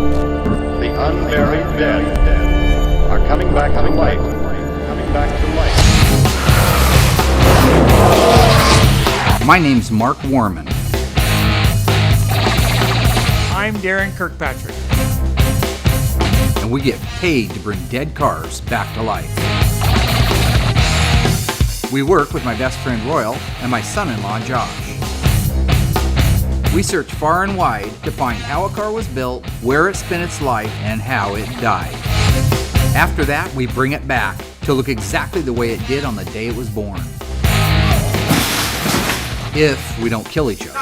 The unburied dead are coming back to life. Coming back to life. My name's Mark Warman. I'm Darren Kirkpatrick. And we get paid to bring dead cars back to life. We work with my best friend Royal and my son-in-law Josh. We search far and wide to find how a car was built, where it spent its life, and how it died. After that, we bring it back to look exactly the way it did on the day it was born. If we don't kill each other.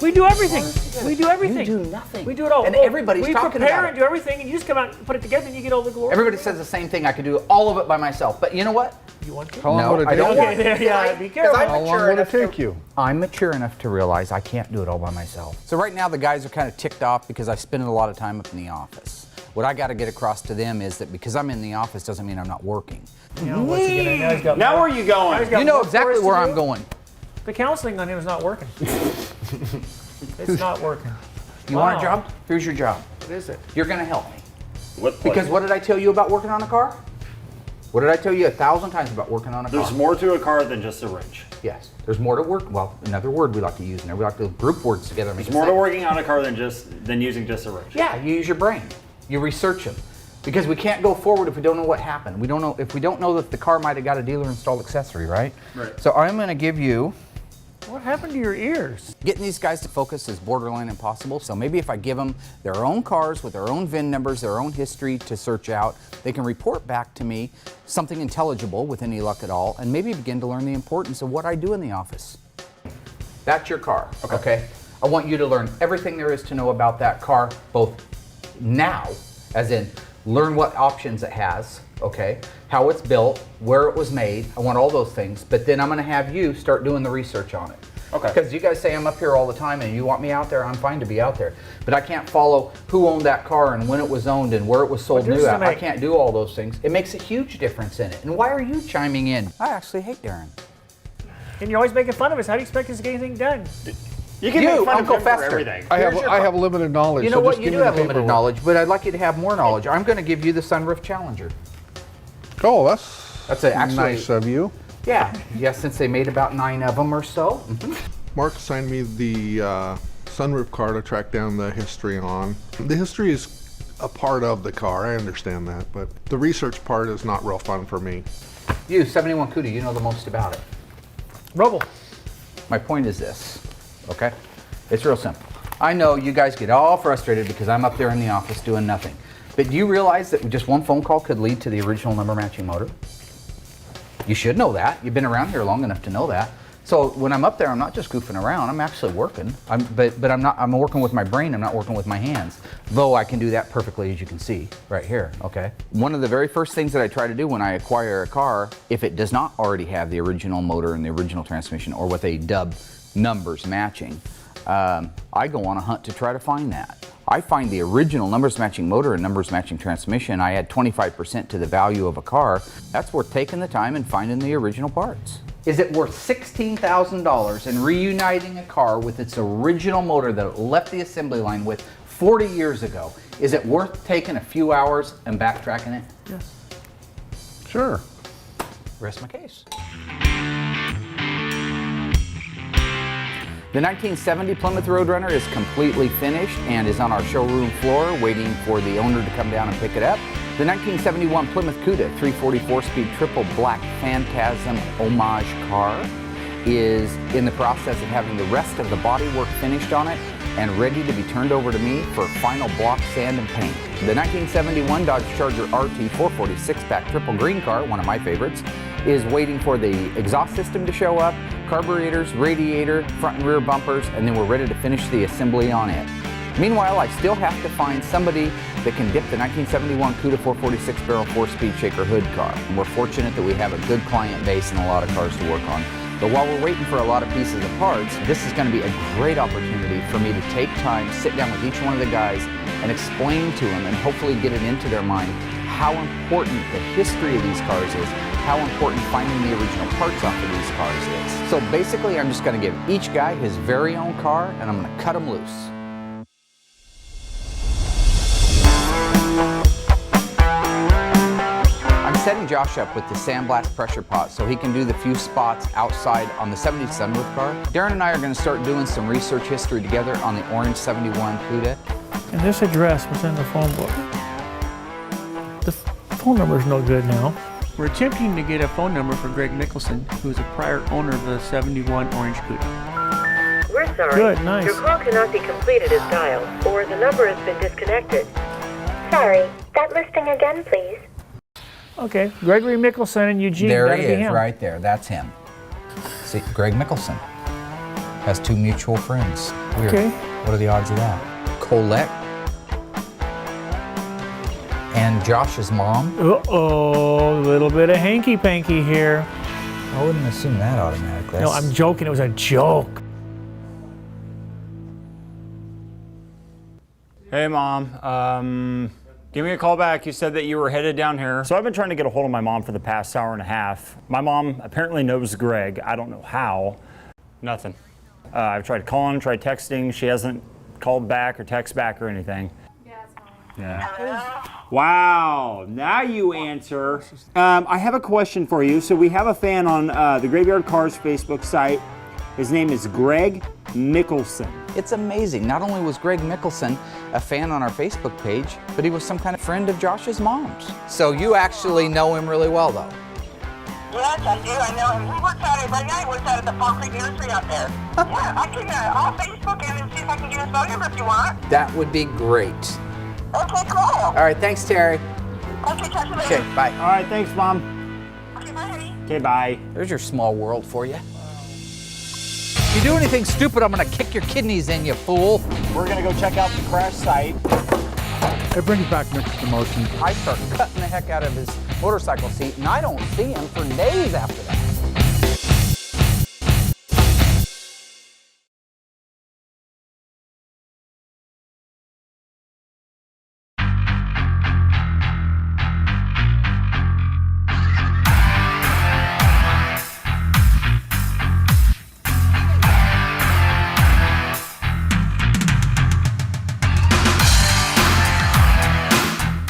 We do everything. We do everything. You do nothing. We do it all. And everybody's talking about it. We prepare and do everything, and you just come out and put it together, and you get all the glory. Everybody says the same thing. I could do all of it by myself. But you know what? You want to? How long would it I take don't you? want to. Yeah, be careful. How long would it take you? I'm mature enough to realize I can't do it all by myself. So right now the guys are kind of ticked off because I spend a lot of time up in the office. What I got to get across to them is that because I'm in the office doesn't mean I'm not working. You know, once again, now he's got Now more- where are you going? now he's got You know more for exactly us to where do. I'm going. The counseling on him is not working. It's not working. You want a Wow. job? Here's your job. What is it? You're going to help me. What Because what did I tell you about working on a car? What did I tell you 1,000 times about working on a car? There's more to a car than just a wrench. Yes. There's more to work. Well, another word we like to use in there. We like to group words together. And make There's a more to sentence. working on a car than using just a wrench. Yeah, you use your brain. You research them. Because we can't go forward if we don't know what happened. We don't know if we don't know that the car might have got a dealer installed accessory, right? Right. So I'm going to give you. What happened to your ears? Getting these guys to focus is borderline impossible. So maybe if I give them their own cars with their own VIN numbers, their own history to search out, they can report back to me something intelligible with any luck at all, and maybe begin to learn the importance of what I do in the office. That's your car, okay? I want you to learn everything there is to know about that car, both now, as in learn what options it has, okay? How it's built, where it was made. I want all those things, but then I'm gonna have you start doing the research on it. Okay. Because you guys say I'm up here all the time and you want me out there, I'm fine to be out there. But I can't follow who owned that car and when it was owned and where it was sold But this new is at. I make- can't do all those things. It makes a huge difference in it. And why are you chiming in? I actually hate Darren. And you're always making fun of us. How do you expect us to get anything done? You can You, make fun Uncle of him for Fester. everything. I have limited knowledge. You know so what? just You give do me the have limited paperwork. knowledge, but I'd like you to have more knowledge. I'm going to give you the sunroof Challenger. Oh, That's actually nice of you. Yeah, since they made about 9 of them or so. Mark assigned me the sunroof car to track down the history on. The history is a part of the car, I understand that, but the research part is not real fun for me. You, 71 Cuda, you know the most about it. Rubble. My point is this, okay? It's real simple. I know you guys get all frustrated because I'm up there in the office doing nothing. But do you realize that just one phone call could lead to the original number matching motor? You should know that. You've been around here long enough to know that. So when I'm up there, I'm not just goofing around. I'm actually working. But I'm not. I'm working with my brain. I'm not working with my hands. Though I can do that perfectly, as you can see right here. Okay. One of the very first things that I try to do when I acquire a car, if it does not already have the original motor and the original transmission, or what they dub numbers matching, I go on a hunt to try to find that. I find the original numbers matching motor and numbers matching transmission. I add 25% to the value of a car. That's worth taking the time and finding the original parts. Is it worth $16,000 and reuniting a car with its original motor that it left the assembly line with 40 years ago? Is it worth taking a few hours and backtracking it? Yes. Sure. Rest my case. The 1970 Plymouth Roadrunner is completely finished and is on our showroom floor waiting for the owner to come down and pick it up. The 1971 Plymouth Cuda 344-speed triple black Phantasm homage car is in the process of having the rest of the bodywork finished on it and ready to be turned over to me for final block sand and paint. The 1971 Dodge Charger RT 446-pack triple green car, one of my favorites, is waiting for the exhaust system to show up, carburetors, radiator, front and rear bumpers, and then we're ready to finish the assembly on it. Meanwhile, I still have to find somebody that can dip the 1971 Cuda 446 barrel 4-speed shaker hood car. And we're fortunate that we have a good client base and a lot of cars to work on. But while we're waiting for a lot of pieces of parts, this is going to be a great opportunity for me to take time, sit down with each one of the guys and explain to them and hopefully get it into their mind how important the history of these cars is, how important finding the original parts off of these cars is. So basically, I'm just going to give each guy his very own car and I'm going to cut them loose. I'm setting Josh up with the sandblast pressure pot so he can do the few spots outside on the 70 sunroof car. Darren and I are going to start doing some research history together on the orange 71 Cuda. And this address was in the phone book. The phone number's no good now. We're attempting to get a phone number for Greg Mickelson, who is a prior owner of the 71 Orange Cuda. We're sorry. Good, nice. Your call cannot be completed as dialed, or the number has been disconnected. Sorry, that listing again, please. Okay, Gregory Mickelson and Eugene. There That'd he be is, him. right there. That's him. See, Greg Mickelson has two mutual friends. Weird. Okay. What are the odds of that? Colette and Josh's mom. Uh-oh, a little bit of hanky-panky here. I wouldn't assume that automatically. No, I'm joking. It was a joke. Hey, Mom. Give me a call back. You said that you were headed down here. So I've been trying to get a hold of my mom for the past hour and a half. My mom apparently knows Greg. I don't know how. Nothing. I've tried calling, tried texting. She hasn't called back or text back or anything. Yeah, it's fine. Yeah. Wow, now you answer. I have a question for you. So we have a fan on the Graveyard Carz Facebook site. His name is Greg Mickelson. It's amazing. Not only was Greg Mickelson a fan on our Facebook page, but he was some kind of friend of Josh's mom's. So you actually know him really well, though. Yes, I do. I know him. He works out at, right now he works out at the Fall Creek Nursery out there. Yeah, I can, I'll Facebook him and see if I can get his phone number if you want. That would be great. Okay, cool. All right, thanks, Terry. Okay, talk to you later. Okay, bye. All right, thanks, Mom. Okay, bye, honey. Okay, bye. There's your small world for you. If you do anything stupid, I'm gonna kick your kidneys in, you fool. We're gonna go check out the crash site. It brings back mixed emotions. I start cutting the heck out of his motorcycle seat, and I don't see him for days after that.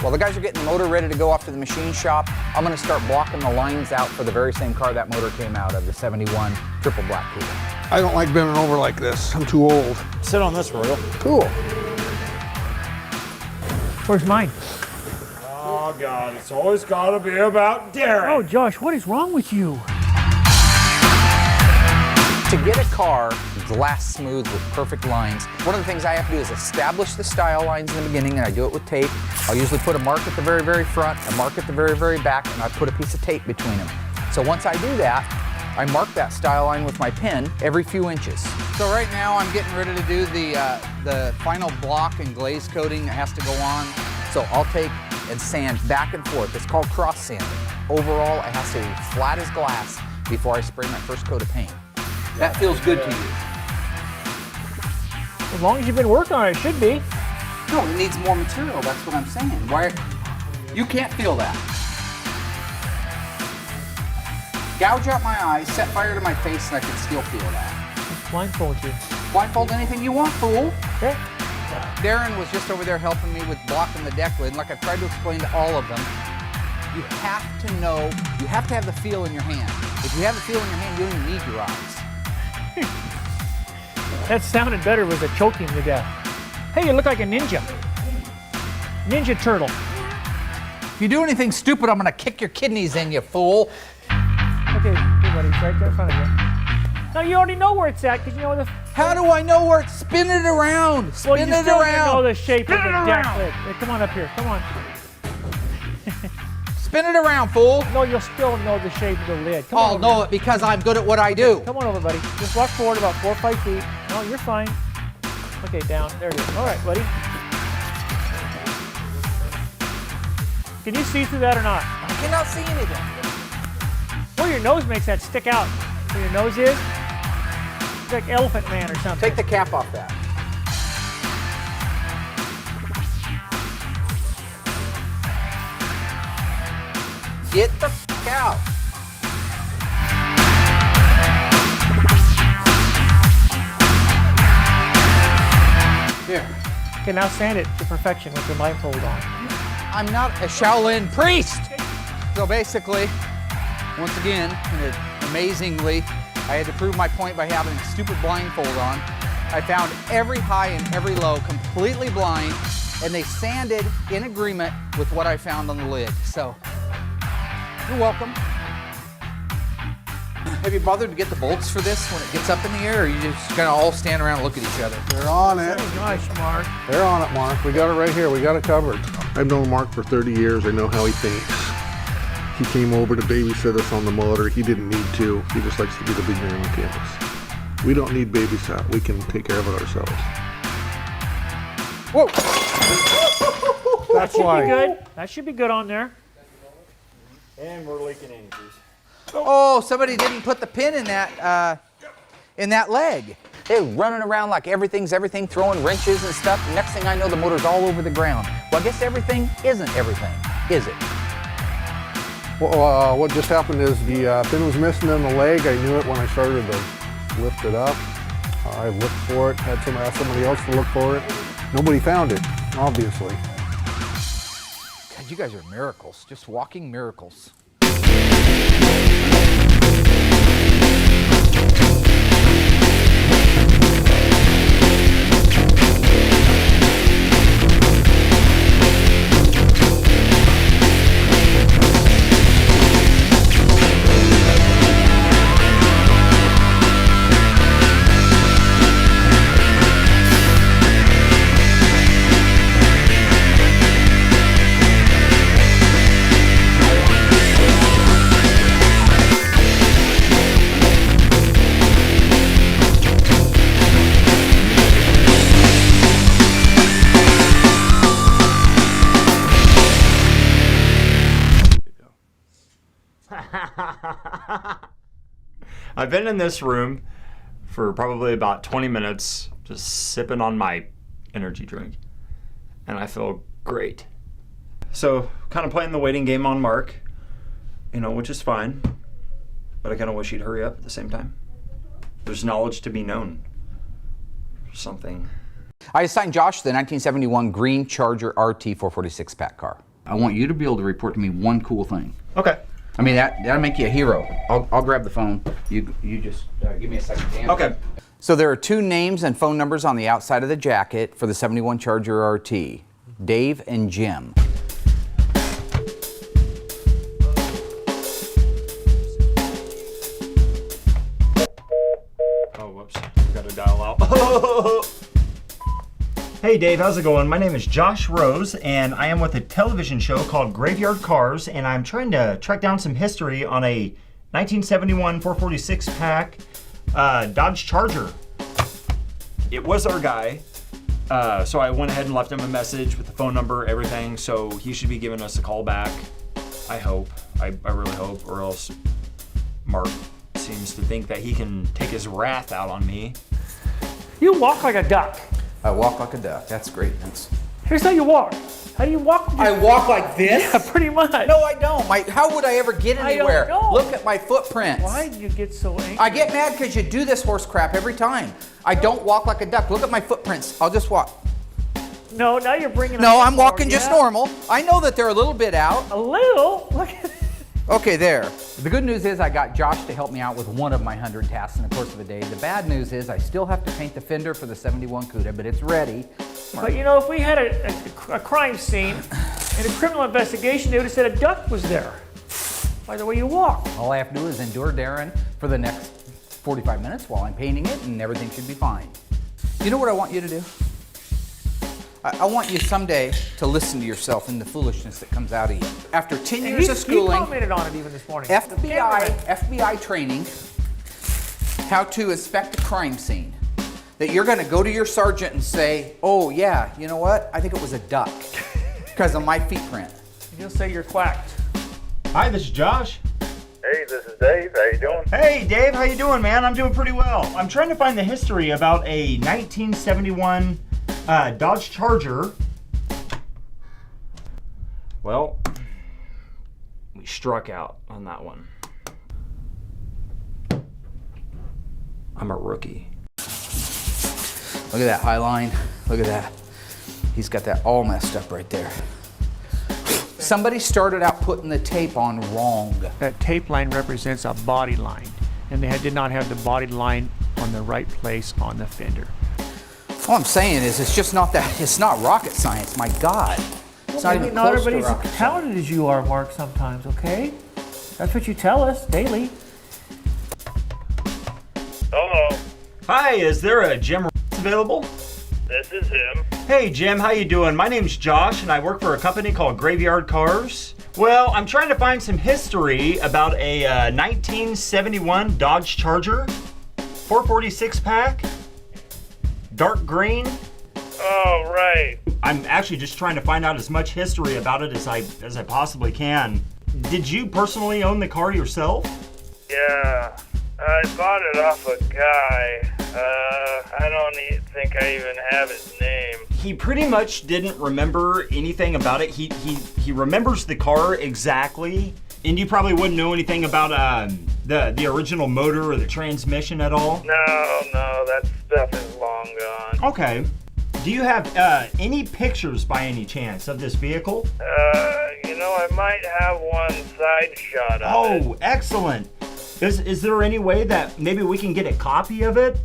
While the guys are getting the motor ready to go off to the machine shop, I'm going to start blocking the lines out for the very same car that motor came out of, the 71 triple black Cuda. I don't like bending over like this. I'm too old. Sit on this, Royal. Cool. Where's mine? Oh, God, it's always gotta be about Derek. Oh, Josh, what is wrong with you? To get a car glass smooth with perfect lines, one of the things I have to do is establish the style lines in the beginning, and I do it with tape. I'll usually put a mark at the very, very front, a mark at the very, very back, and I put a piece of tape between them. So once I do that, I mark that style line with my pen every few inches. So right now I'm getting ready to do the final block and glaze coating that has to go on. So I'll take and sand back and forth. It's called cross sanding. Overall, it has to be flat as glass before I spray my first coat of paint. That feels good to you. As long as you've been working on it, it should be. No, it needs more material, that's what I'm saying. Why? You can't feel that. Gouge out my eyes, set fire to my face, and I can still feel that. Let's blindfold you. Blindfold anything you want, fool. Okay. Darren was just over there helping me with blocking the deck lid, and like I've tried to explain to all of them, you have to know, you have to have the feel in your hand. If you have the feel in your hand, you don't even need your eyes. That sounded better with a choking to death. Hey, you look like a ninja. Ninja turtle. If you do anything stupid, I'm gonna kick your kidneys in, you fool. Okay, hey buddy, it's right there in front of you. Now you already know where it's at because you know the. How do I know where it's? Spin it around. Well, Spin you it still around. know the shape of Spin the it deck around. lid. Hey, come on up here. Come on. Spin it around, fool. No, you'll still know the shape of the lid. Come I'll on know it because I'm good at what I do. Come on over, buddy. Just walk forward about 4 or 5 feet. No, you're fine. Okay, down. There it is. All right, buddy. Can you see through that or not? I cannot see anything. Well, your nose makes that stick out. Where your nose is? It's like Elephant Man or something. Take the cap off that. Get the f out. Here. Okay, now sand it to perfection with your blindfold on. I'm not a Shaolin priest. So basically, once again, and amazingly, I had to prove my point by having a stupid blindfold on. I found every high and every low completely blind, and they sanded in agreement with what I found on the lid. So, you're welcome. Have you bothered to get the bolts for this when it gets up in the air, or you just gonna all stand around and look at each other? They're on it. Oh, gosh, Mark. They're on it, Mark. We got it right here. We got it covered. I've known Mark for 30 years. I know how he thinks. He came over to babysit us on the motor. He didn't need to. He just likes to be the big man on campus. We don't need babysat. We can take care of it ourselves. Whoa! That should be good. That should be good on there. And we're leaking energies. Oh, somebody didn't put the pin in that leg. They're running around like everything's everything, throwing wrenches and stuff. Next thing I know, the motor's all over the ground. Well, I guess everything isn't everything, is it? Well, what just happened is the pin was missing in the leg. I knew it when I started to lift it up. I looked for it, had ask somebody else to look for it. Nobody found it, obviously. God, you guys are miracles, just walking miracles. I've been in this room for probably about 20 minutes just sipping on my energy drink, and I feel great. So kind of playing the waiting game on Mark, which is fine, but I kind of wish he'd hurry up at the same time. There's knowledge to be known. Something. I assigned Josh the 1971 green Charger RT 446 pack car. I want you to be able to report to me one cool thing. Okay. I mean, that'll make you a hero. I'll grab the phone. You just give me a second to answer. Okay. So there are 2 names and phone numbers on the outside of the jacket for the 71 Charger RT. Dave and Jim. Oh, whoops. Got to dial out. Hey Dave, how's it going? My name is Josh Rose, and I am with a television show called Graveyard Carz, and I'm trying to track down some history on a 1971 446 pack Dodge Charger. It was our guy, so I went ahead and left him a message with the phone number, everything, so he should be giving us a call back. I hope. I really hope, or else Mark seems to think that he can take his wrath out on me. You walk like a duck. I walk like a duck. That's great. Here's how you walk. How do you walk? I walk like this? Yeah, pretty much. No, I don't. How would I ever get anywhere? I don't know. Look at my footprints. Why do you get so angry? I get mad because you do this horse crap every time. I don't walk like a duck. Look at my footprints. I'll just walk. No, now you're bringing. No, I'm walking just normal. I know that they're a little bit out. A little? Look at. Okay, there. The good news is I got Josh to help me out with one of my 100 tasks in the course of a day. The bad news is I still have to paint the fender for the 71 Cuda, but it's ready. But if we had a crime scene and a criminal investigation, they would have said a duck was there. By the way you walk. All I have to do is endure Darren for the next 45 minutes while I'm painting it, and everything should be fine. You know what I want you to do? I want you someday to listen to yourself and the foolishness that comes out of you. After 10 years of schooling, he commented on it even this morning. FBI training, how to inspect a crime scene. That you're going to go to your sergeant and say, oh yeah, you know what? I think it was a duck because of my feet print. And you'll say you're quacked. Hi, this is Josh. Hey Carz, this is Dave. How you doing? Hey, Dave, how you doing, man? I'm doing pretty well. I'm trying to find the history about a 1971 Dodge Charger. Well, we struck out on that one. I'm a rookie. Look at that high line. Look at that. He's got that all messed up right there. Somebody started out putting the tape on wrong. That tape line represents a body line, and they did not have the body line on the right place on the fender. All I'm saying is it's just not that, it's not rocket science, my God. It's Well, not maybe even not close to everybody's rocket as talented as you are, Mark, sometimes, okay? That's what you tell us daily. Hello, Hi, is there a Jim available? this is him. Hey, Jim, how you doing? My name's Josh, and I work for a company called Graveyard Carz. Well, I'm trying to find some history about a 1971 Dodge Charger, 446 pack, dark green. Oh, right. I'm actually just trying to find out as much history about it as I possibly can. Did you personally own the car yourself? Yeah, I bought it off a guy. I don't think I even have his name. He pretty much didn't remember anything about it. He remembers the car exactly, and you probably wouldn't know anything about the original motor or the transmission at all. No, that stuff is long gone. Okay. Do you have any pictures by any chance of this vehicle? I might have one side shot of it. Oh, excellent. Is there any way that maybe we can get a copy of it?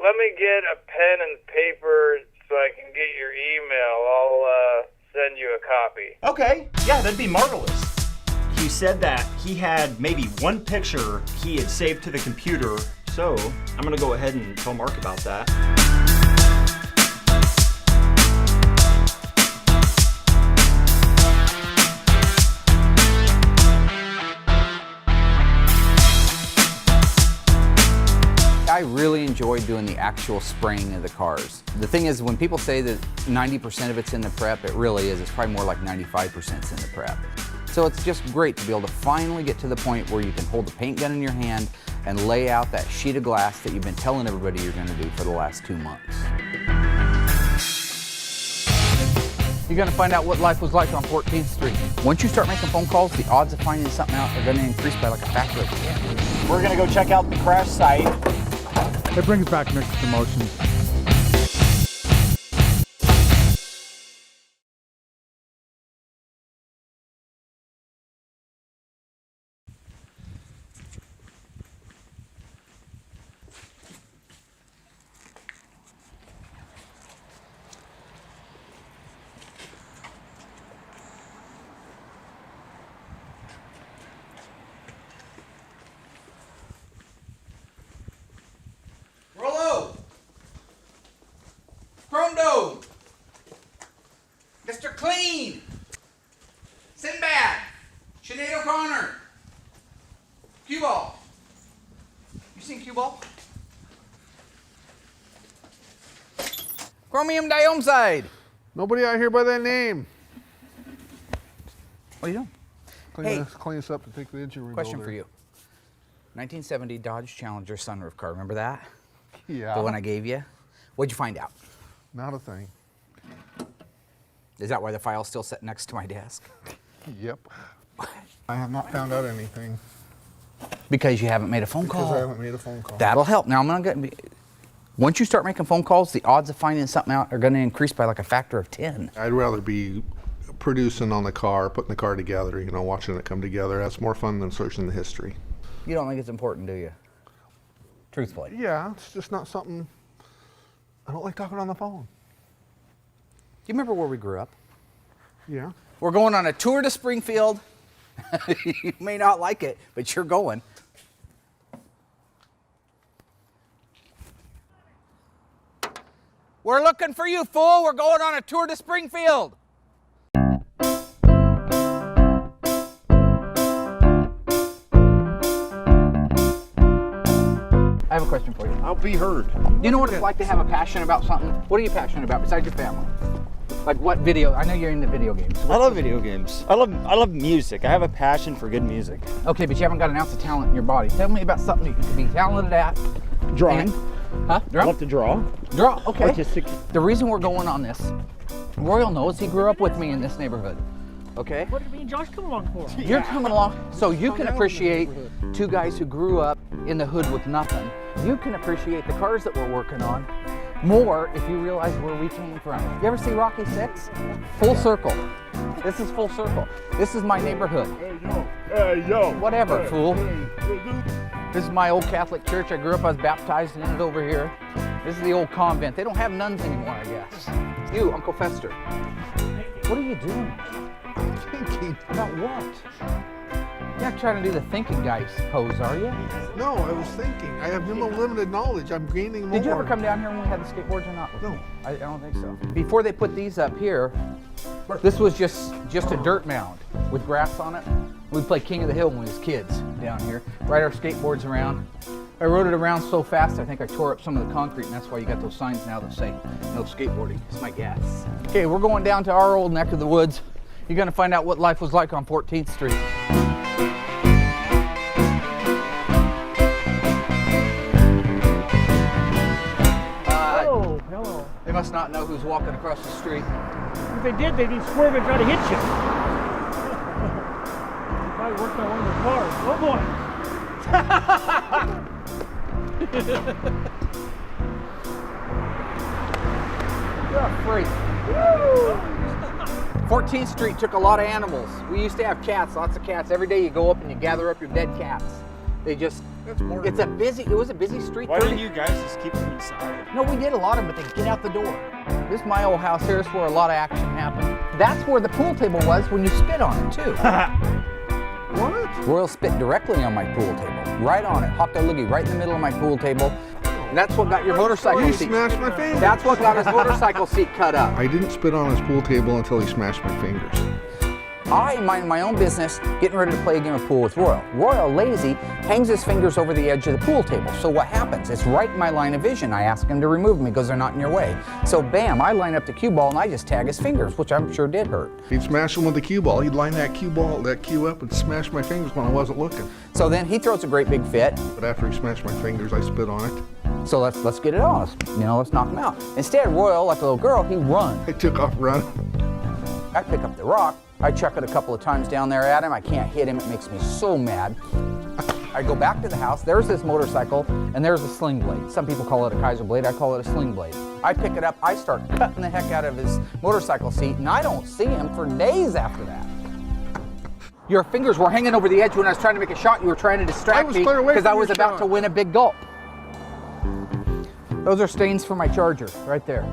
Let me get a pen and paper so I can get your email. I'll send you a copy. Okay, yeah, that'd be marvelous. He said that he had maybe one picture he had saved to the computer, so I'm gonna go ahead and tell Mark about that. I really enjoy doing the actual spraying of the cars. The thing is, when people say that 90% of it's in the prep, it really is. It's probably more like 95% in the prep. So it's just great to be able to finally get to the point where you can hold the paint gun in your hand and lay out that sheet of glass that you've been telling everybody you're gonna do for the last 2 months. You're gonna find out what life was like on 14th Street. Once you start making phone calls, the odds of finding something out are gonna increase by like a factor of 10. We're gonna go check out the crash site. It brings back mixed emotions. Rollo! Chrome Dome! Mr. Clean! Sinbad! Sinead O'Connor! Cue Ball! You seen Cue Ball? Chromium diomside! Nobody out here by that name. What are you doing? Clean this up and take the engine rebuilder. Question for you. 1970 Dodge Challenger sunroof car, remember that? Yeah. The one I gave you? What'd you find out? Not a thing. Is that why the file's still sitting next to my desk? Yep. I have not found out anything. Because you haven't made a phone call. Because I haven't made a phone call. That'll help. Now, once you start making phone calls, the odds of finding something out are going to increase by like a factor of 10. I'd rather be producing on the car, putting the car together, watching it come together. That's more fun than searching the history. You don't think it's important, do you? Truthfully. Yeah, it's just not something. I don't like talking on the phone. Do you remember where we grew up? Yeah. We're going on a tour to Springfield. You may not like it, but you're going. We're looking for you, fool. We're going on a tour to Springfield. I have a question for you. be heard. You know what it's like to have a passion about something? What are you passionate about besides your family? Like what video? I know you're into video games. I love video games. I love music. I have a passion for good music. Okay, but you haven't got an ounce of talent in your body. Tell me about something you could be talented at. Drawing. Huh? I love to draw. Draw, okay. Artistic. The reason we're going on this, Royal knows he grew up with me in this neighborhood. Okay? What did me and Josh come along for? You're coming along so you can appreciate two guys who grew up in the hood with nothing. You can appreciate the cars that we're working on more if you realize where we came from. You ever see Rocky 6? Full circle. This is full circle. This is my neighborhood. Hey, yo. Whatever, fool. This is my old Catholic church. I grew up, I was baptized in it over here. This is the old convent. They don't have nuns anymore, I guess. You, Uncle Fester. What are you doing? Thinking. About what? You're not trying to do the thinking guys pose, are you? No, I was thinking. I have limited knowledge. I'm gaining more. Did you ever come down here when we had the skateboards or not? No. I don't think so. Before they put these up here, this was just a dirt mound with grass on it. We'd play King of the Hill when we was kids down here. Ride our skateboards around. I rode it around so fast I think I tore up some of the concrete, and that's why you got those signs now that say no skateboarding. It's my guess. Okay, we're going down to our old neck of the woods. You're gonna find out what life was like on 14th Street. Hello. They must not know who's walking across the street. If they did, they'd be swerving trying to hit you. Probably worked on one of their cars. Oh boy. You're a freak. 14th Street took a lot of animals. We used to have cats, lots of cats. Every day you go up and you gather up your dead cats. They just, it was a busy street. Why didn't you guys just keep them inside? No, we did a lot of them, but they get out the door. This is my old house here. This is where a lot of action happened. That's where the pool table was when you spit on it, too. What? Royal spit directly on my pool table. Right on it. Hocked a loogie right in the middle of my pool table. And that's what got your motorcycle He seat. smashed my fingers. That's what got his motorcycle seat cut up. I didn't spit on his pool table until he smashed my fingers. I mind my own business, getting ready to play a game of pool with Royal. Royal, lazy, hangs his fingers over the edge of the pool table. So what happens? It's right in my line of vision. I ask him to remove them because they're not in your way. So bam, I line up the cue ball and I just tag his fingers, which I'm sure did hurt. He'd smash him with the cue ball. He'd line that cue up and smash my fingers when I wasn't looking. So then he throws a great big fit. But after he smashed my fingers, I spit on it. So let's get it on. Let's knock him out. Instead, Royal, like a little girl, he runs. I took off running. I pick up the rock. I chuck it a couple of times down there at him. I can't hit him. It makes me so mad. I go back to the house. There's this motorcycle, and there's a sling blade. Some people call it a Kaiser blade. I call it a sling blade. I pick it up. I start cutting the heck out of his motorcycle seat, and I don't see him for days after that. Your fingers were hanging over the edge when I was trying to make a shot. You were trying to distract me because I was about to win a big gulp. Those are stains for my Charger right there.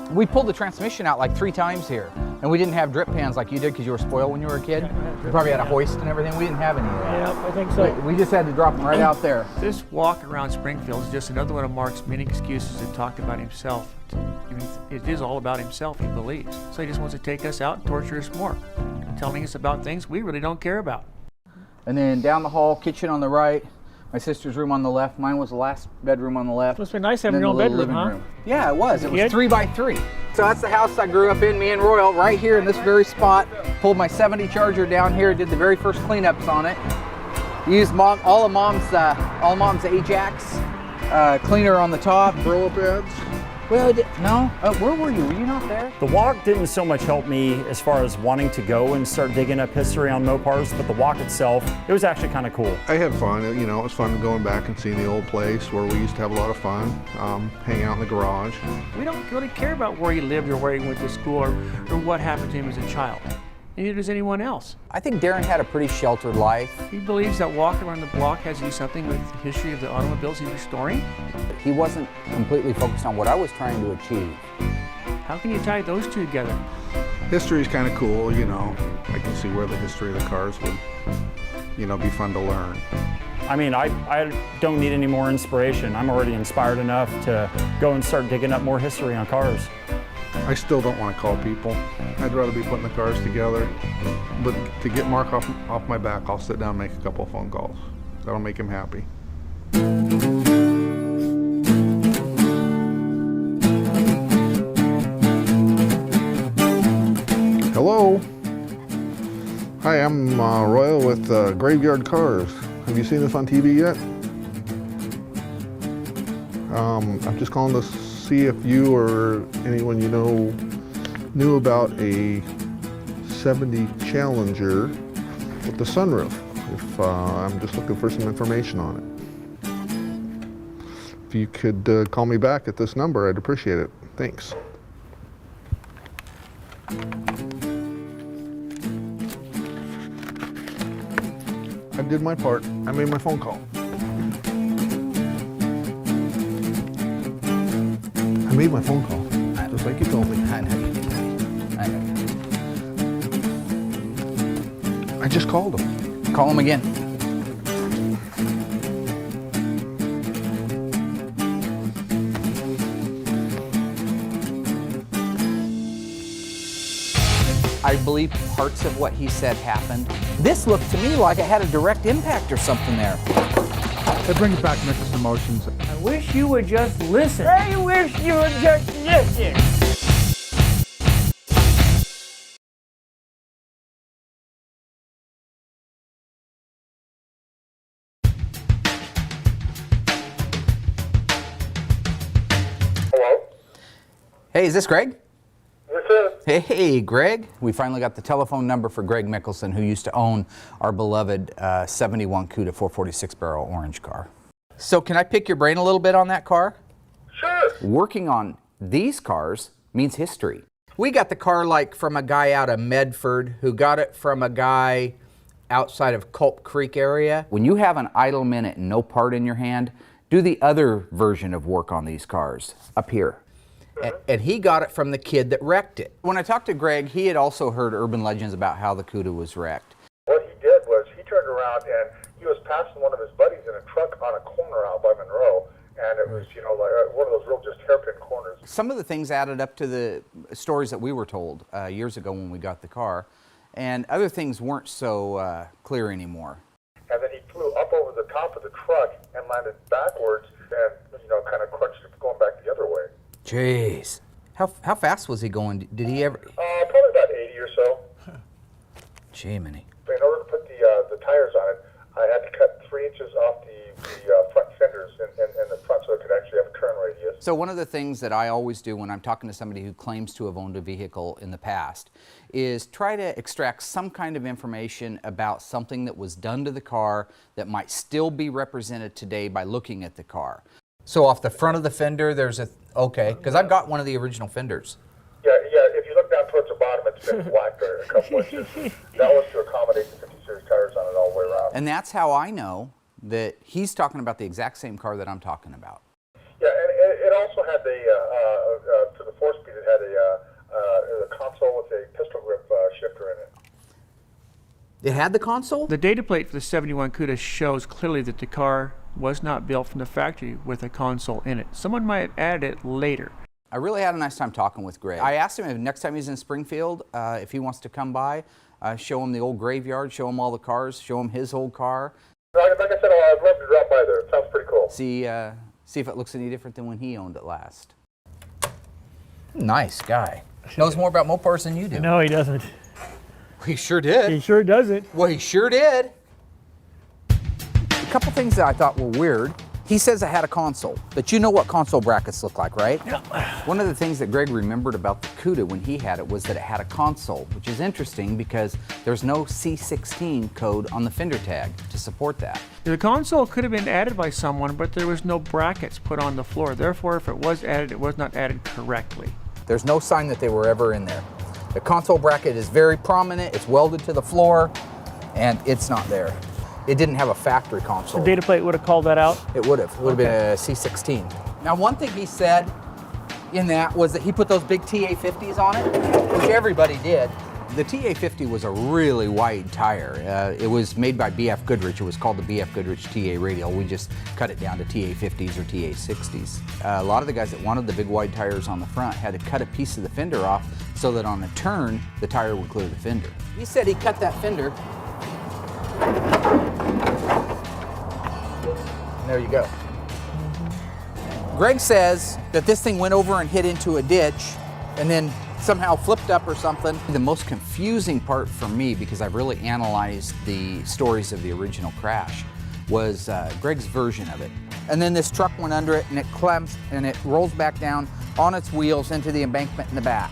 We pulled the transmission out like 3 times here, and we didn't have drip pans like you did because you were spoiled when you were a kid. You probably had a hoist and everything. We didn't have any of that. Yeah, I think so. We just had to drop them right out there. This walk around Springfield is just another one of Mark's many excuses to talk about himself. I mean, it is all about himself, he believes. So he just wants to take us out and torture us more, telling us about things we really don't care about. And then down the hall, kitchen on the right, my sister's room on the left. Mine was the last bedroom on the left. Must be nice having your own bedroom, huh? Yeah, it was. It was 3 by 3. So that's the house I grew up in, me and Royal, right here in this very spot. Pulled my 70 Charger down here, did the very first cleanups on it. Used all mom's Ajax cleaner on the top. Brillo pads. Well, no. Where were you? Were you not there? The walk didn't so much help me as far as wanting to go and start digging up history on Mopars, but the walk itself, it was actually kind of cool. I had fun. It was fun going back and seeing the old place where we used to have a lot of fun, hang out in the garage. We don't really care about where he lived or where he went to school or what happened to him as a child. Neither does anyone else. I think Darren had a pretty sheltered life. He believes that walking around the block has to do something with the history of the automobiles he's restoring. He wasn't completely focused on what I was trying to achieve. How can you tie those two together? History is kind of cool, I can see where the history of the cars would, be fun to learn. I mean, I don't need any more inspiration. I'm already inspired enough to go and start digging up more history on cars. I still don't want to call people. I'd rather be putting the cars together. But to get Mark off my back, I'll sit down and make a couple of phone calls. That'll make him happy. Hi, I'm Royal with Graveyard Carz. Have you seen this on TV yet? I'm just calling to see if you or anyone you know knew about a 70 Challenger with the sunroof. I'm just looking for some information on it. If you could call me back at this number, I'd appreciate it. Thanks. I did my part. I made my phone call. I made my phone call, just like you told me. I know you did. I know you did. I just called him. Call him again. I believe parts of what he said happened. This looked to me like it had a direct impact or something there. That brings back mixed emotions. I wish you would just listen. I wish you would just listen. Hello? Hey, is this Greg? This is. Hey, Greg. We finally got the telephone number for Greg Mickelson, who used to own our beloved 71 Cuda 446 barrel orange car. So can I pick your brain a little bit on that car? Sure. Working on these cars means history. We got the car like from a guy out of Medford who got it from a guy outside of Culp Creek area. When you have an idle minute and no part in your hand, do the other version of work on these cars up here. And he got it from the kid that wrecked it. When I talked to Greg, he had also heard urban legends about how the Cuda was wrecked. What he did was he turned around and he was passing one of his buddies in a truck on a corner out by Monroe, and it was, you know, like one of those real just hairpin corners. Some of the things added up to the stories that we were told years ago when we got the car, and other things weren't so clear anymore. And then he flew up over the top of the truck and landed backwards and, you know, kind of crunched it going back the other way. Jeez. How fast was he going? Did he ever? Probably about 80 or so. Jiminy. In order to put the tires on it, I had to cut 3 inches off the front fenders in the front so it could actually have a turn radius. So one of the things that I always do when I'm talking to somebody who claims to have owned a vehicle in the past is try to extract some kind of information about something that was done to the car that might still be represented today by looking at the car. So off the front of the fender, there's a, okay, because I've got one of the original fenders. Yeah, if you look down towards the bottom, it's been black there a couple inches. That was to accommodate the 50 series tires on it all the way around. And that's how I know that he's talking about the exact same car that I'm talking about. Yeah, and it also had for the 4-speed, it had a console with a pistol grip shifter in it. It had the console? The data plate for the 71 Cuda shows clearly that the car was not built from the factory with a console in it. Someone might have added it later. I really had a nice time talking with Greg. I asked him if next time he's in Springfield, if he wants to come by, show him the old graveyard, show him all the cars, show him his old car. Like I said, I'd love to drop by there. It sounds pretty cool. See if it looks any different than when he owned it last. Nice guy. Knows more about Mopars than you do. No, he doesn't. He sure did. He sure doesn't. Well, he sure did. A couple things that I thought were weird. He says it had a console, but you know what console brackets look like, right? Yeah. One of the things that Greg remembered about the Cuda when he had it was that it had a console, which is interesting because there's no C16 code on the fender tag to support that. The console could have been added by someone, but there was no brackets put on the floor. Therefore, if it was added, it was not added correctly. There's no sign that they were ever in there. The console bracket is very prominent, it's welded to the floor, and it's not there. It didn't have a factory console. The data plate would have called that out? It would have. It would have been a C16. Now, one thing he said in that was that he put those big TA50s on it, which everybody did. The TA50 was a really wide tire. It was made by BF Goodrich. It was called the BF Goodrich TA Radial. We just cut it down to TA50s or TA60s. A lot of the guys that wanted the big wide tires on the front had to cut a piece of the fender off so that on a turn, the tire would clear the fender. He said he cut that fender. And there you go. Greg says that this thing went over and hit into a ditch and then somehow flipped up or something. The most confusing part for me, because I've really analyzed the stories of the original crash, was Greg's version of it. And then this truck went under it and it clamps and it rolls back down on its wheels into the embankment in the back.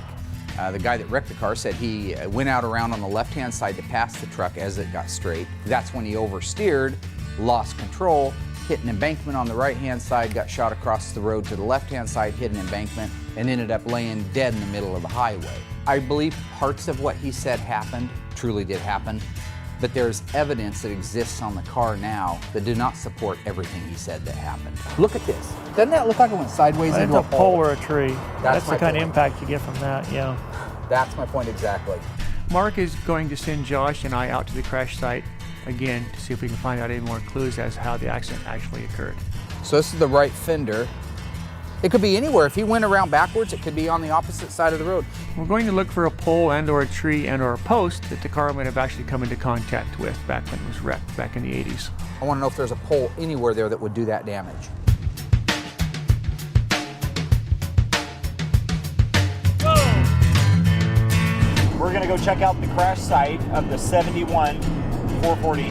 The guy that wrecked the car said he went out around on the left-hand side to pass the truck as it got straight. That's when he oversteered, lost control, hit an embankment on the right-hand side, got shot across the road to the left-hand side, hit an embankment, and ended up laying dead in the middle of the highway. I believe parts of what he said happened, truly did happen, but there's evidence that exists on the car now that do not support everything he said that happened. Look at this. Doesn't that look like it went sideways into a pole or a tree. That's the kind point. of impact you get from that, yeah. That's my point exactly. Mark is going to send Josh and I out to the crash site again to see if we can find out any more clues as to how the accident actually occurred. So this is the right fender. It could be anywhere. If he went around backwards, it could be on the opposite side of the road. We're going to look for a pole and or a tree and or a post that the car might have actually come into contact with back when it was wrecked back in the 80s. I want to know if there's a pole anywhere there that would do that damage. We're gonna go check out the crash site of the 71 440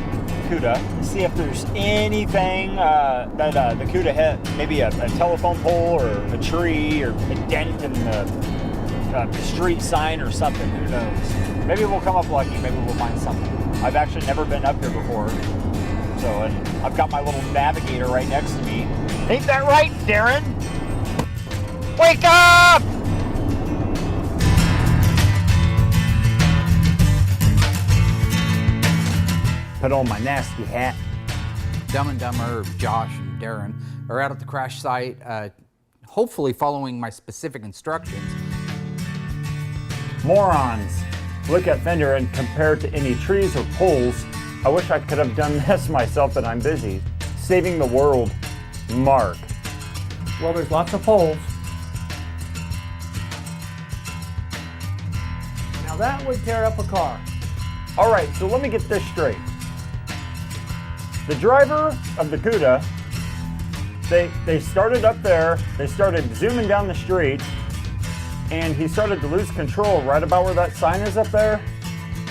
Cuda to see if there's anything that the Cuda hit, maybe a telephone pole or a tree or a dent in the street sign or something, who knows. Maybe we'll come up lucky, maybe we'll find something. I've actually never been up here before. So, and I've got my little navigator right next to me. Ain't that right, Darren? Wake up! Put on my nasty hat. Dumb and Dumber, Josh and Darren are out at the crash site, hopefully following my specific instructions. Morons. Look at fender and compare it to any trees or poles. I wish I could have done this myself, but I'm busy. Saving the world. Mark. Well, there's lots of poles. Now that would tear up a car. All right, so let me get this straight. The driver of the Cuda, they started up there, they started zooming down the street, and he started to lose control right about where that sign is up there.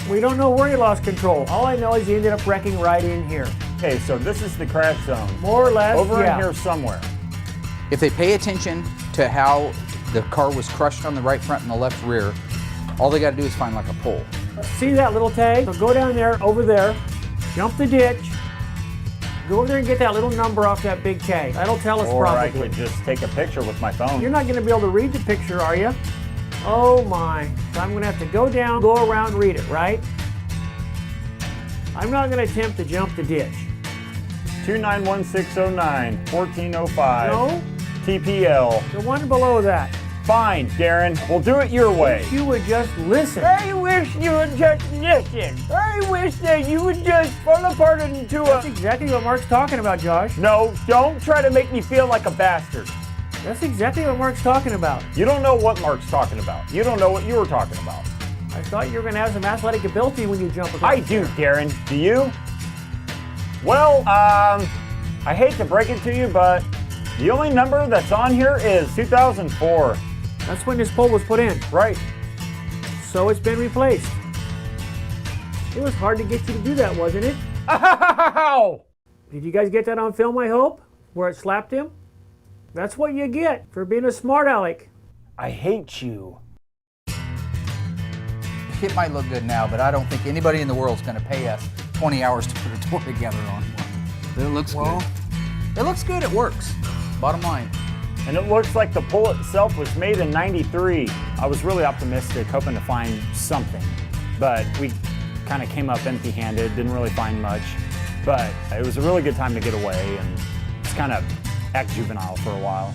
We don't know where he lost control. All I know is he ended up wrecking right in here. Okay, so this is the crash zone. More or less, over yeah. in here somewhere. If they pay attention to how the car was crushed on the right front and the left rear, all they got to do is find like a pole. See that little tag? So go down there, over there, jump the ditch, go over there and get that little number off that big K. That'll tell us or probably. I could just take a picture with my phone. You're not going to be able to read the picture, are you? Oh my. So I'm going to have to go down, go around, read it, right? I'm not going to attempt to jump the ditch. 291609, 1405. No. TPL. The one below that. Fine, Darren. We'll do it your way. If you would just listen. I wish you would just listen. I wish that you would just fall apart into That's exactly what Mark's talking about, Josh. No, don't try to make me feel like a bastard. That's exactly what Mark's talking about. You don't know what Mark's talking about. You don't know what you were talking about. I thought you were going to have some athletic ability when you jump across. I do, Darren. Do you? Well, I hate to break it to you, but the only number that's on here is 2004. That's when this pole was put in. Right. So it's been replaced. It was hard to get you to do that, wasn't it? Ow! Did you guys get that on film, I hope? Where it slapped him? That's what you get for being a smart aleck. I hate you. It might look good now, but I don't think anybody in the world is going to pay us 20 hours to put a door together on one. It looks good. It looks good. It works. Bottom line. And it looks like the pole itself was made in '93. I was really optimistic, hoping to find something. But we kind of came up empty-handed, didn't really find much. But it was a really good time to get away and just kind of act juvenile for a while.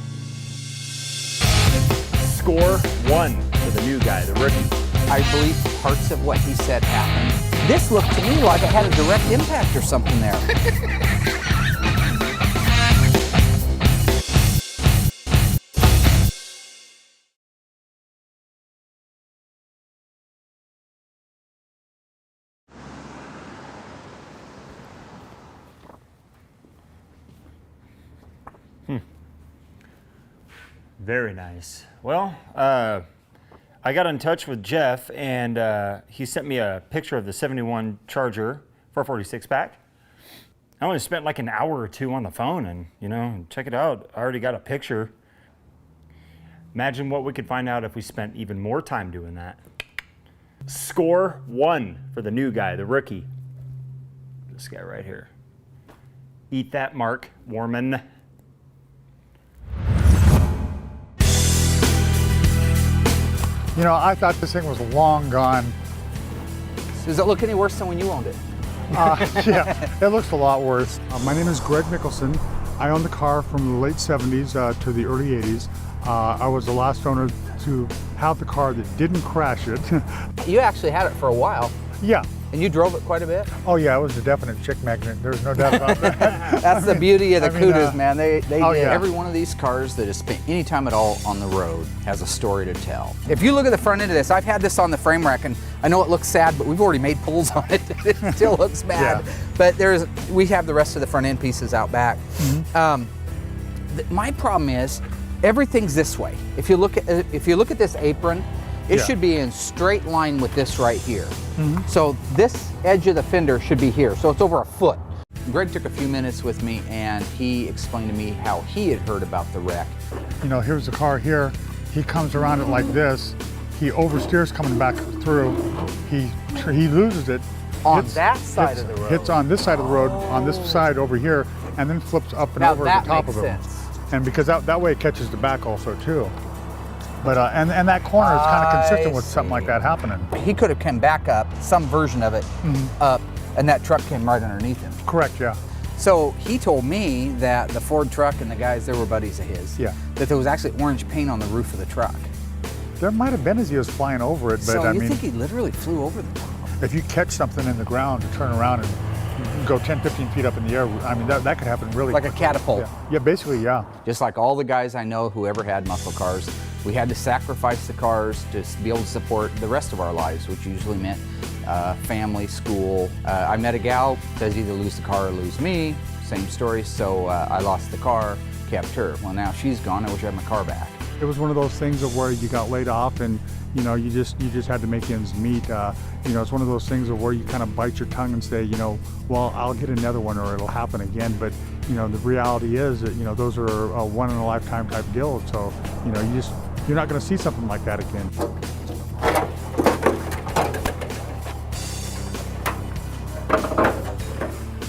Score 1 for the new guy, the rookie. I believe parts of what he said happened. This looked to me like it had a direct impact or something there. Very nice. Well, I got in touch with Jeff, and he sent me a picture of the 71 Charger 446 pack. I only spent like an hour or two on the phone, and you know, check it out. I already got a picture. Imagine what we could find out if we spent even more time doing that. Score 1 for the new guy, the rookie. This guy right here. Eat that, Mark Warman. You know, I thought this thing was long gone. Does it look any worse than when you owned it? Yeah, it looks a lot worse. My name is Greg Mickelson. I owned the car from the late 70s to the early 80s. I was the last owner to have the car that didn't crash it. You actually had it for a while. Yeah. And you drove it quite a bit? Oh yeah, it was a definite chick magnet. There's no doubt about that. That's the beauty of the Cudas, man. They oh, did. yeah. Every one of these cars that has spent any time at all on the road has a story to tell. If you look at the front end of this, I've had this on the frame rack, and I know it looks sad, but we've already made pulls on it. It still looks bad. Yeah. But we have the rest of the front end pieces out back. Mm-hmm. My problem is everything's this way. If you look at this apron, it should be in straight line with this right here. Mm-hmm. So this edge of the fender should be here. So it's over a foot. Greg took a few minutes with me, and he explained to me how he had heard about the wreck. You know, here's the car here. He comes around it like this. He oversteers coming back through. He loses it. On that side of the road. Hits on this side of the road, on this side over here, and then flips up and Now over that the top makes of him. sense. And because that way it catches the back also too. But and that corner is kind of consistent with something like that happening. He could have come back up, some version of it, up, and that truck came right underneath him. Correct, yeah. So he told me that the Ford truck and the guys, they were buddies of his. Yeah. That there was actually orange paint on the roof of the truck. There might have been as he was flying over it, but So I you mean, think he literally flew over the top? if you catch something in the ground and turn around and go 10, 15 feet up in the air, I mean, that could happen really Like a quickly. catapult. Yeah, basically, yeah. Just like all the guys I know who ever had muscle cars, we had to sacrifice the cars to be able to support the rest of our lives, which usually meant family, school. I met a gal, says either lose the car or lose me, same story, so I lost the car, kept her. Well, now she's gone, I wish I had my car back. It was one of those things of where you got laid off and you know, you just had to make ends meet. You know, it's one of those things of where you kind of bite your tongue and say, you know, well, I'll get another one or it'll happen again. But, you know, the reality is that, you know, those are a one in a lifetime type deal. So, you know, you're not going to see something like that again.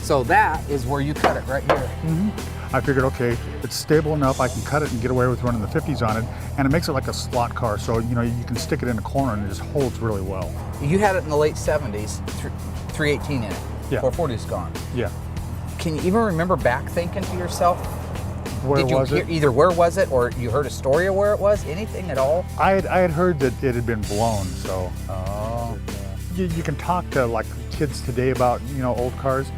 So that is where you cut it right here. I figured, okay, it's stable enough, I can cut it and get away with running the 50s on it, and it makes it like a slot car, so you know you can stick it in a corner and it just holds really well. You had it in the late 70s, 318 in it, Yeah. 440's gone. Yeah. Can you even remember back thinking to yourself, Where was hear, it? either where was it or you heard a story of where it was, anything at all? I had heard that it had been blown, so. Oh. You can talk to like kids today about, you know, old cars.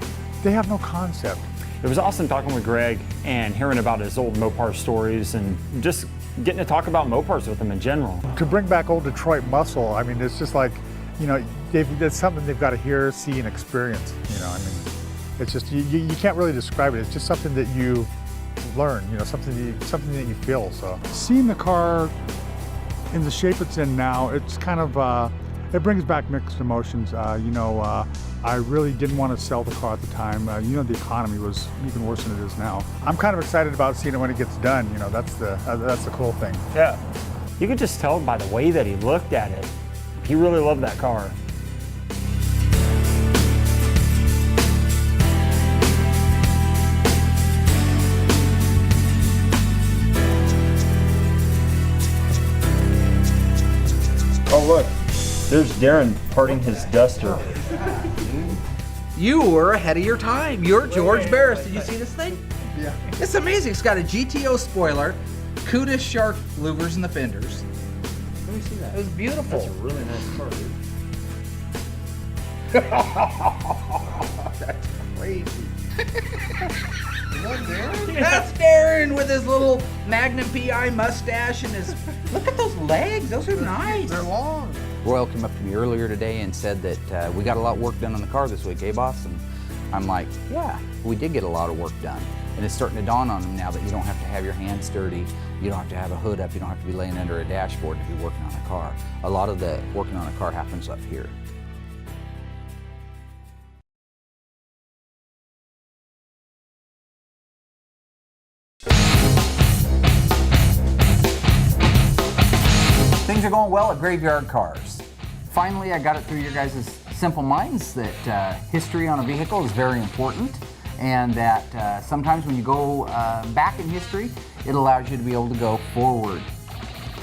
They have no concept. It was awesome talking with Greg and hearing about his old Mopar stories and just getting to talk about Mopars with him in general. To bring back old Detroit muscle, I mean, it's just like, you know, that's something they've got to hear, see, and experience. You know, I mean, it's just, you can't really describe it. It's just something that you learn, you know, something that you feel, so. Seeing the car in the shape it's in now, it's kind of, it brings back mixed emotions. You know, I really didn't want to sell the car at the time. You know, the economy was even worse than it is now. I'm kind of excited about seeing it when it gets done. You know, that's the cool thing. Yeah. You could just tell by the way that he looked at it. He really loved that car. Oh look, there's Darren parting his duster. You were ahead of your time. You're George Barris. Did you see this thing? Yeah. It's amazing. It's got a GTO spoiler, Cudas shark louvers in the fenders. Let me see that. It was beautiful. That's a really nice car, dude. That's crazy. That's Darren with his little Magnum PI mustache and his. Look at those legs. Those are nice. They're long. Royal came up to me earlier today and said that we got a lot of work done on the car this week, eh, boss? And I'm like, yeah, we did get a lot of work done. And it's starting to dawn on them now that you don't have to have your hands dirty, you don't have to have a hood up, you don't have to be laying under a dashboard to be working on a car. A lot of the working on a car happens up here. Things are going well at Graveyard Carz. Finally, I got it through your guys' simple minds that history on a vehicle is very important, and that sometimes when you go back in history, it allows you to be able to go forward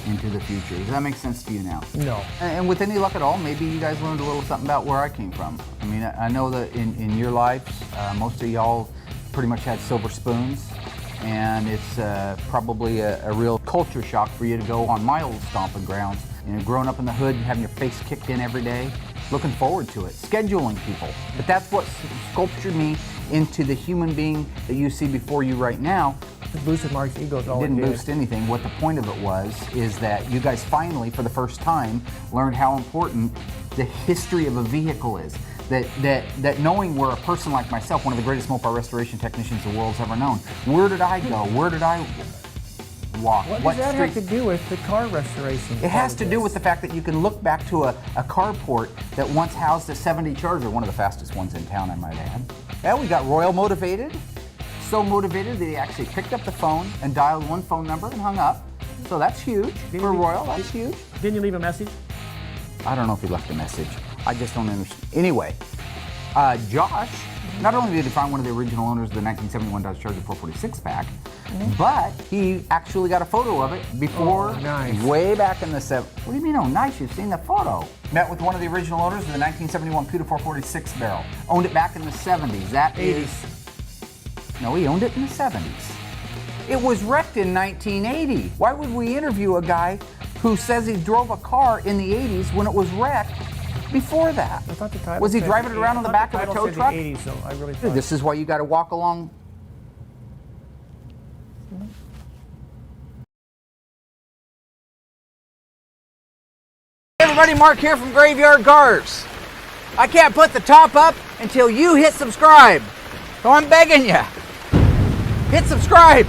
into the future. Does that make sense to you now? No. And with any luck at all, maybe you guys learned a little something about where I came from. I mean, I know that in your lives, most of y'all pretty much had silver spoons, and it's probably a real culture shock for you to go on my old stomping grounds. You know, growing up in the hood, having your face kicked in every day, looking forward to it, scheduling people. But that's what sculptured me into the human being that you see before you right now. It boosted Mark's ego. Didn't boost anything. What the point of it was is that you guys finally, for the first time, learned how important the history of a vehicle is. That knowing where a person like myself, one of the greatest Mopar restoration technicians the world's ever known, where did I go? Where did I walk? What does that have to do with the car restoration? It has to do with the fact that you can look back to a carport that once housed a 70 Charger, one of the fastest ones in town, I might add. Yeah, we got Royal motivated, so motivated that he actually picked up the phone and dialed one phone number and hung up. So that's huge for Royal, that's huge. Didn't you leave a message? I don't know if he left a message. I just don't understand. Anyway, Josh, not only did he find one of the original owners of the 1971 Dodge Charger 446 back, but he actually got a photo of it before, way back in the 70s. What do you mean, oh nice, you've seen the photo. Met with one of the original owners of the 1971 Puda 446 barrel. Owned it back in the 70s. That 80s. No, he owned it in the 70s. It was wrecked in 1980. Why would we interview a guy who says he drove a car in the 80s when it was wrecked before that? I thought the title was he said driving it around on the back of a tow truck? The 80s, so I really thought. This is why you got to walk along. Hey everybody, Mark here from Graveyard Carz. I can't put the top up until you hit subscribe. So I'm begging you. Hit subscribe.